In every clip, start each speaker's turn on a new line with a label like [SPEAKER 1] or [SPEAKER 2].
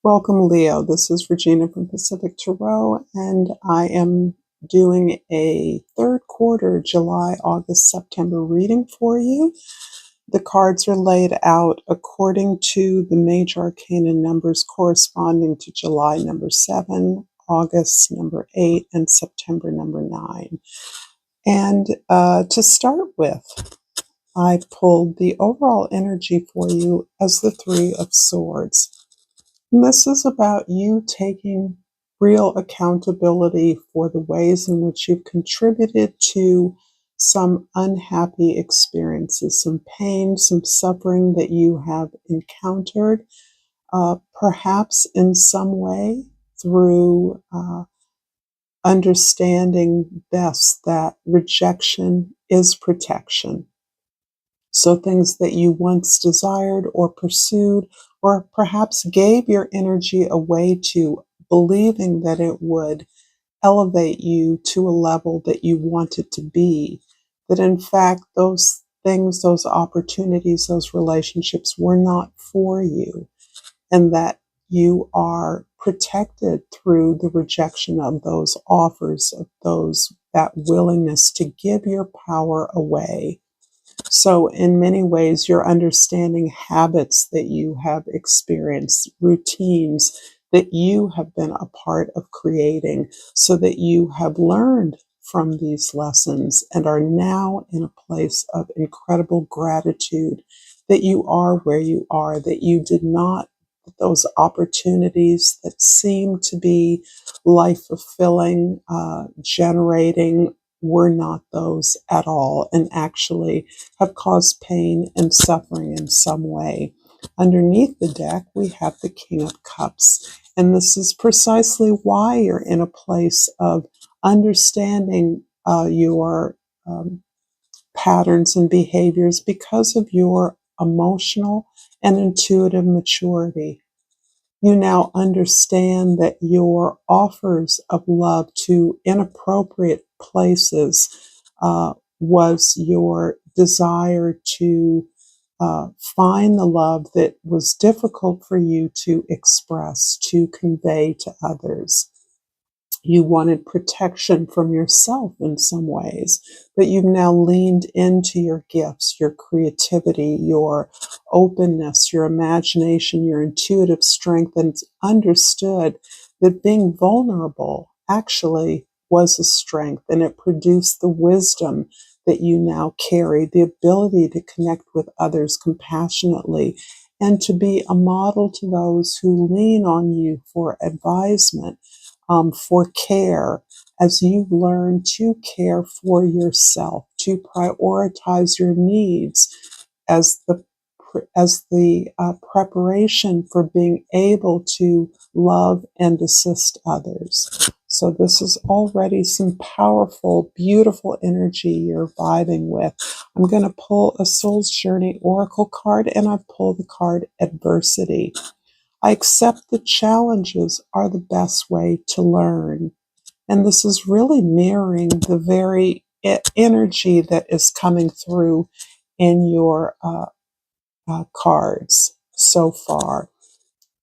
[SPEAKER 1] Welcome, Leo. This is Regina from Pacific Tarot, and I am doing a third quarter July, August, September reading for you. The cards are laid out according to the major arcana numbers corresponding to July number 7, August number 8, and September number 9. And to start with, I pulled the overall energy for you as the Three of Swords. And this is about you taking real accountability for the ways in which you've contributed to some unhappy experiences, some pain, some suffering that you have encountered, perhaps in some way through understanding best that rejection is protection. So things that you once desired or pursued, or perhaps gave your energy away to, believing that it would elevate you to a level that you wanted to be, that in fact those things, those opportunities, those relationships were not for you, and that you are protected through the rejection of those offers, of that willingness to give your power away. So in many ways, you're understanding habits that you have experienced, routines that you have been a part of creating, so that you have learned from these lessons and are now in a place of incredible gratitude that you are where you are, that you did not, those opportunities that seem to be life fulfilling, generating, were not those at all, and actually have caused pain and suffering in some way. Underneath the deck, we have the King of Cups, and this is precisely why you're in a place of understanding your patterns and behaviors, because of your emotional and intuitive maturity. You now understand that your offers of love to inappropriate places was your desire to find the love that was difficult for you to express, to convey to others. You wanted protection from yourself in some ways, but you've now leaned into your gifts, your creativity, your openness, your imagination, your intuitive strength, and understood that being vulnerable actually was a strength, and it produced the wisdom that you now carry, the ability to connect with others compassionately, and to be a model to those who lean on you for advisement, for care, as you learn to care for yourself, to prioritize your needs as the preparation for being able to love and assist others. So this is already some powerful, beautiful energy you're vibing with. I'm going to pull a Soul's Journey Oracle card, and I've pulled the card Adversity. I accept that challenges are the best way to learn. And this is really mirroring the very energy that is coming through in your cards so far.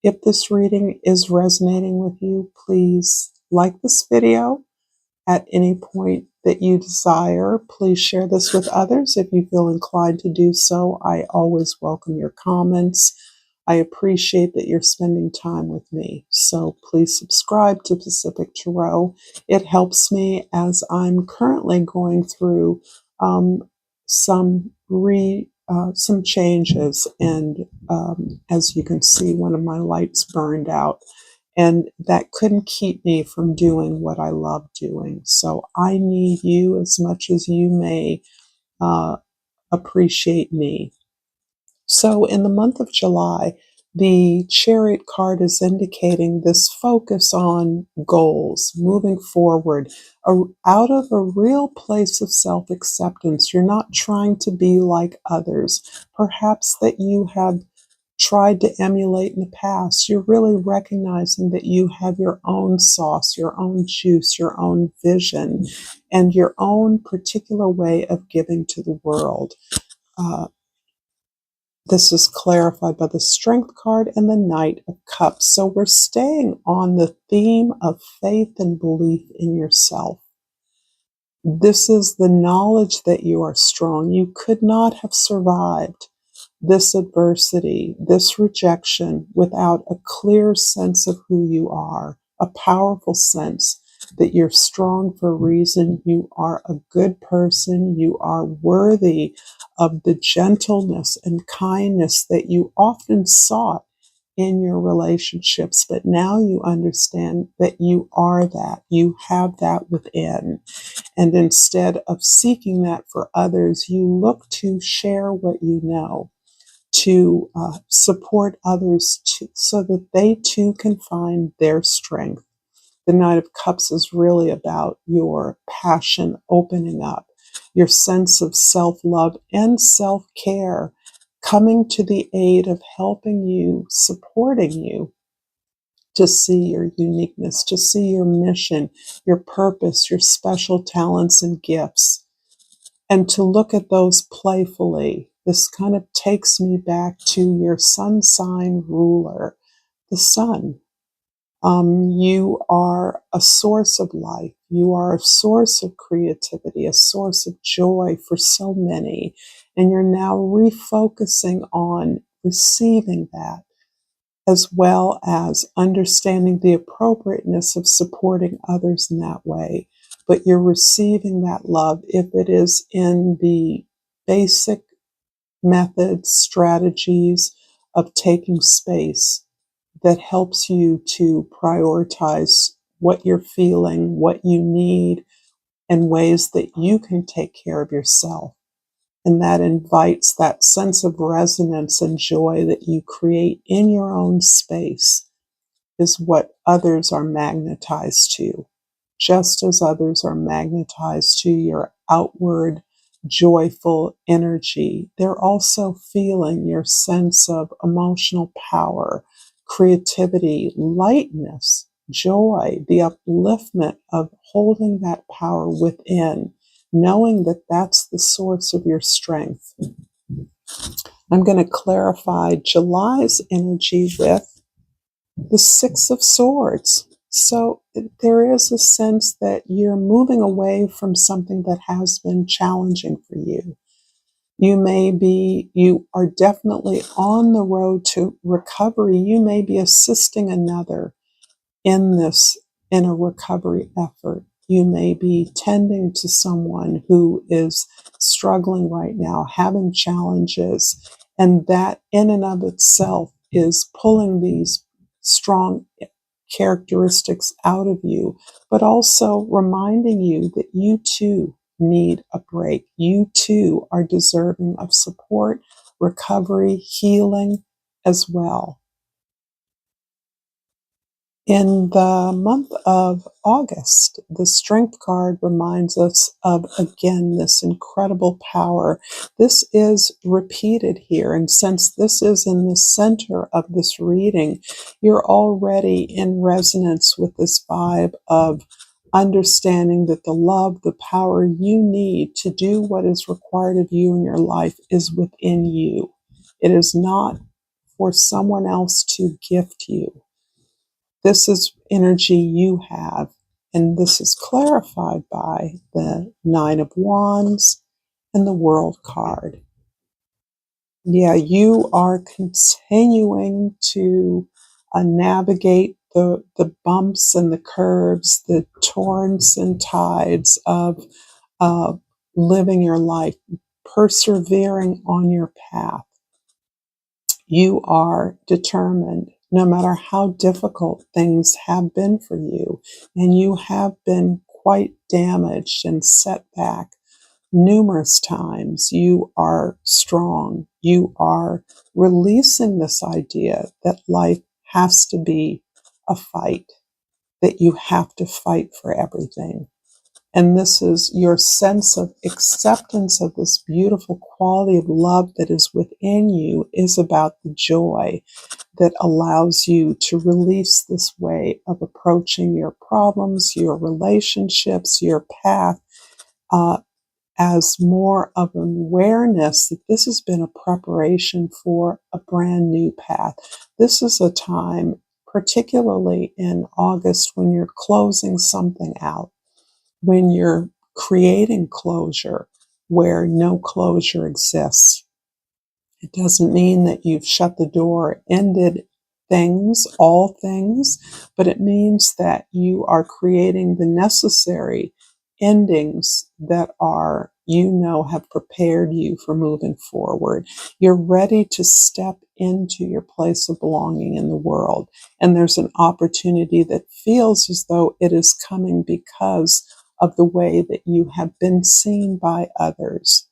[SPEAKER 1] If this reading is resonating with you, please like this video at any point that you desire. Please share this with others if you feel inclined to do so. I always welcome your comments. I appreciate that you're spending time with me. So please subscribe to Pacific Tarot. It helps me as I'm currently going through some changes, and as you can see, one of my lights burned out, and that couldn't keep me from doing what I love doing. So I need you as much as you may appreciate me. So in the month of July, the Chariot card is indicating this focus on goals, moving forward, out of a real place of self-acceptance. You're not trying to be like others, perhaps that you have tried to emulate in the past. You're really recognizing that you have your own sauce, your own juice, your own vision, and your own particular way of giving to the world. This is clarified by the Strength card and the Knight of Cups. So we're staying on the theme of faith and belief in yourself. This is the knowledge that you are strong. You could not have survived this adversity, this rejection, without a clear sense of who you are, a powerful sense that you're strong for a reason. You are a good person. You are worthy of the gentleness and kindness that you often sought in your relationships, but now you understand that you are that. You have that within. And instead of seeking that for others, you look to share what you know, to support others so that they too can find their strength. The Knight of Cups is really about your passion opening up, your sense of self-love and self-care coming to the aid of helping you, supporting you to see your uniqueness, to see your mission, your purpose, your special talents and gifts, and to look at those playfully. This kind of takes me back to your sun sign ruler, the sun. You are a source of life. You are a source of creativity, a source of joy for so many. And you're now refocusing on receiving that, as well as understanding the appropriateness of supporting others in that way. But you're receiving that love, if it is in the basic methods, strategies of taking space that helps you to prioritize what you're feeling, what you need, and ways that you can take care of yourself. And that invites that sense of resonance and joy that you create in your own space is what others are magnetized to, just as others are magnetized to your outward joyful energy. They're also feeling your sense of emotional power, creativity, lightness, joy, the upliftment of holding that power within, knowing that that's the source of your strength. I'm going to clarify July's energy with the Six of Swords. So there is a sense that you're moving away from something that has been challenging for you. You are definitely on the road to recovery. You may be assisting another in a recovery effort. You may be tending to someone who is struggling right now, having challenges, and that in and of itself is pulling these strong characteristics out of you, but also reminding you that you too need a break. You too are deserving of support, recovery, healing as well. In the month of August, the Strength card reminds us of, again, this incredible power. This is repeated here, and since this is in the center of this reading, you're already in resonance with this vibe of understanding that the love, the power you need to do what is required of you in your life is within you. It is not for someone else to gift you. This is energy you have, and this is clarified by the Nine of Wands and the World card. Yeah, you are continuing to navigate the bumps and the curves, the torrents and tides of uh, living your life, persevering on your path. You are determined, no matter how difficult things have been for you, and you have been quite damaged and set back numerous times. You are strong. You are releasing this idea that life has to be a fight, that you have to fight for everything. And this is your sense of acceptance of this beautiful quality of love that is within you is about the joy that allows you to release this way of approaching your problems, your relationships, your path, as more of an awareness that this has been a preparation for a brand new path. This is a time, particularly in August, when you're closing something out, when you're creating closure where no closure exists. It doesn't mean that you've shut the door, ended things, all things, but it means that you are creating the necessary endings that have prepared you for moving forward. You're ready to step into your place of belonging in the world. And there's an opportunity that feels as though it is coming because of the way that you have been seen by others.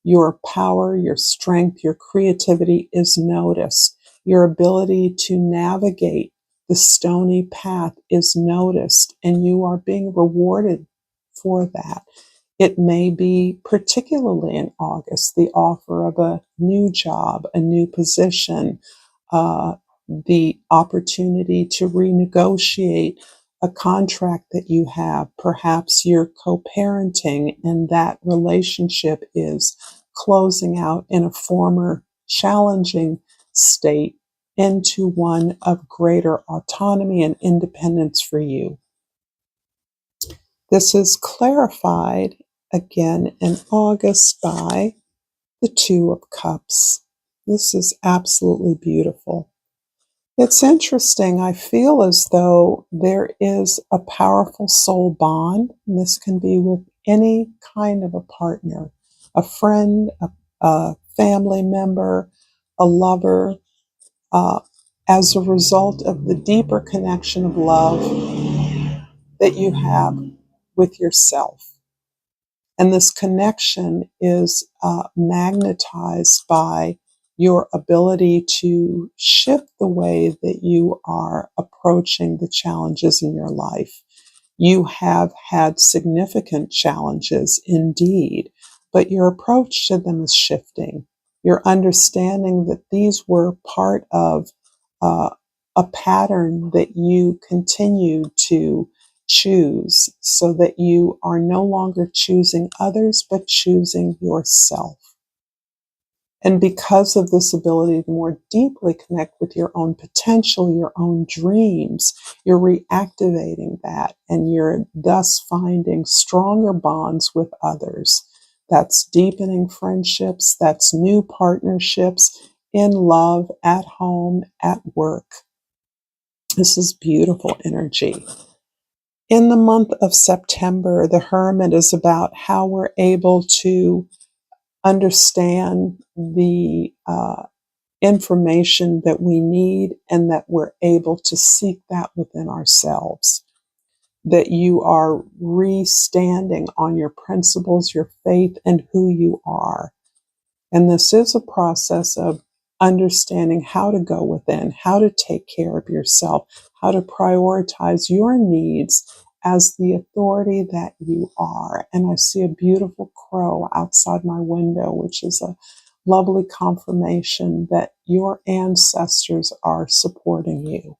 [SPEAKER 1] Your power, your strength, your creativity is noticed. Your ability to navigate the stony path is noticed, and you are being rewarded for that. It may be, particularly in August, the offer of a new job, a new position, the opportunity to renegotiate a contract that you have. Perhaps you're co-parenting and that relationship is closing out in a former challenging state into one of greater autonomy and independence for you. This is clarified again in August by the Two of Cups. This is absolutely beautiful. It's interesting. I feel as though there is a powerful soul bond. And this can be with any kind of a partner, a friend, a family member, a lover, as a result of the deeper connection of love that you have with yourself. And this connection is magnetized by your ability to shift the way that you are approaching the challenges in your life. You have had significant challenges indeed, but your approach to them is shifting. You're understanding that these were part of uh, a pattern that you continue to choose, so that you are no longer choosing others, but choosing yourself. And because of this ability to more deeply connect with your own potential, your own dreams, you're reactivating that, and you're thus finding stronger bonds with others. That's deepening friendships, that's new partnerships in love, at home, at work. This is beautiful energy. In the month of September, the Hermit is about how we're able to understand the information that we need, and that we're able to seek that within ourselves. That you are re-standing on your principles, your faith, and who you are. And this is a process of understanding how to go within, how to take care of yourself, how to prioritize your needs as the authority that you are. And I see a beautiful crow outside my window, which is a lovely confirmation that your ancestors are supporting you,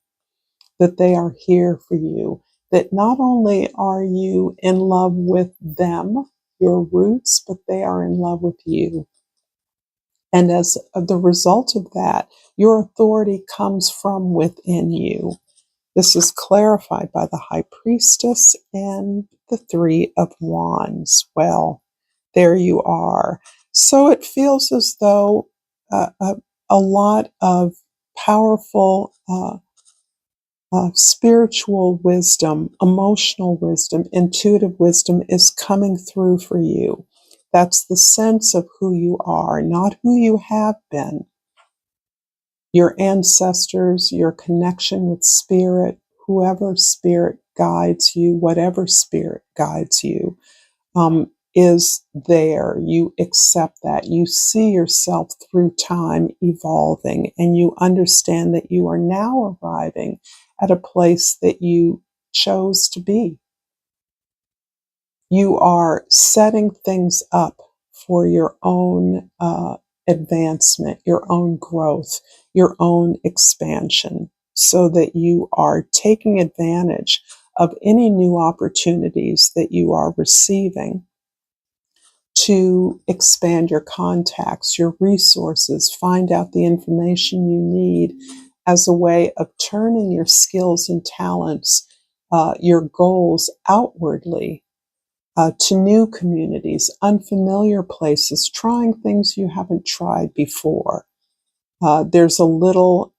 [SPEAKER 1] that they are here for you, that not only are you in love with them, your roots, but they are in love with you. And as the result of that, your authority comes from within you. This is clarified by the High Priestess and the Three of Wands. Well, there you are. So it feels as though a lot of powerful spiritual wisdom, emotional wisdom, intuitive wisdom is coming through for you. That's the sense of who you are, not who you have been. Your ancestors, your connection with spirit, whoever spirit guides you, whatever spirit guides you, is there. You accept that. You see yourself through time evolving, and you understand that you are now arriving at a place that you chose to be. You are setting things up for your own advancement, your own growth, your own expansion, so that you are taking advantage of any new opportunities that you are receiving. to expand your contacts, your resources, find out the information you need as a way of turning your skills and talents, your goals outwardly to new communities, unfamiliar places, trying things you haven't tried before. There's a little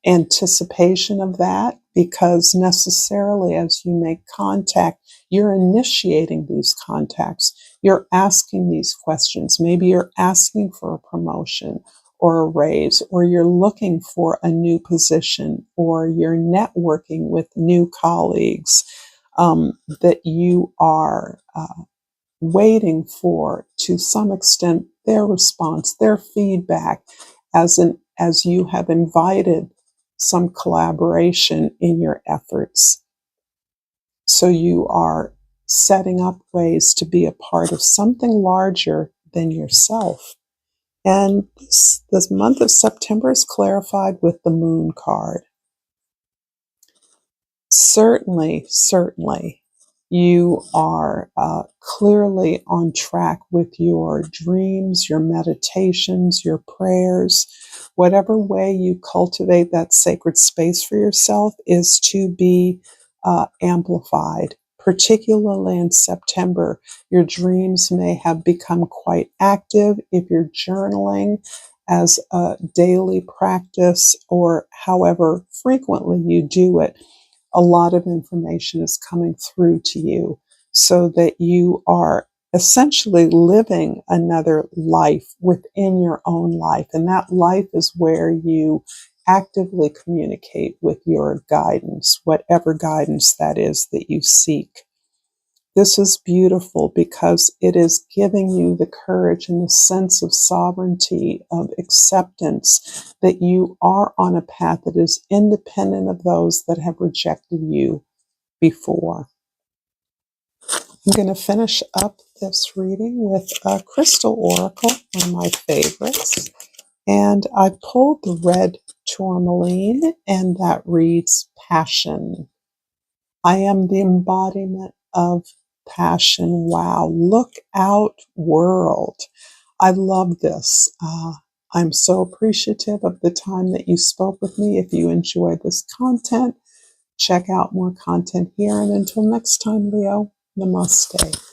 [SPEAKER 1] anticipation of that because necessarily as you make contact, you're initiating these contacts. You're asking these questions. Maybe you're asking for a promotion or a raise, or you're looking for a new position, or you're networking with new colleagues that you are waiting for, to some extent, their response, their feedback, as you have invited some collaboration in your efforts. So you are setting up ways to be a part of something larger than yourself. And this month of September is clarified with the Moon card. Certainly, you are clearly on track with your dreams, your meditations, your prayers. Whatever way you cultivate that sacred space for yourself is to be amplified. Particularly in September, your dreams may have become quite active if you're journaling as a daily practice, or however frequently you do it. A lot of information is coming through to you so that you are essentially living another life within your own life. And that life is where you actively communicate with your guidance, whatever guidance that is that you seek. This is beautiful because it is giving you the courage and the sense of sovereignty, of acceptance that you are on a path that is independent of those that have rejected you before. I'm going to finish up this reading with a crystal oracle, one of my favorites. And I pulled the red tourmaline, and that reads passion. I am the embodiment of passion. Wow. Look out, world. I love this. I'm so appreciative of the time that you spoke with me. If you enjoyed this content, check out more content here. And until next time, Leo, namaste.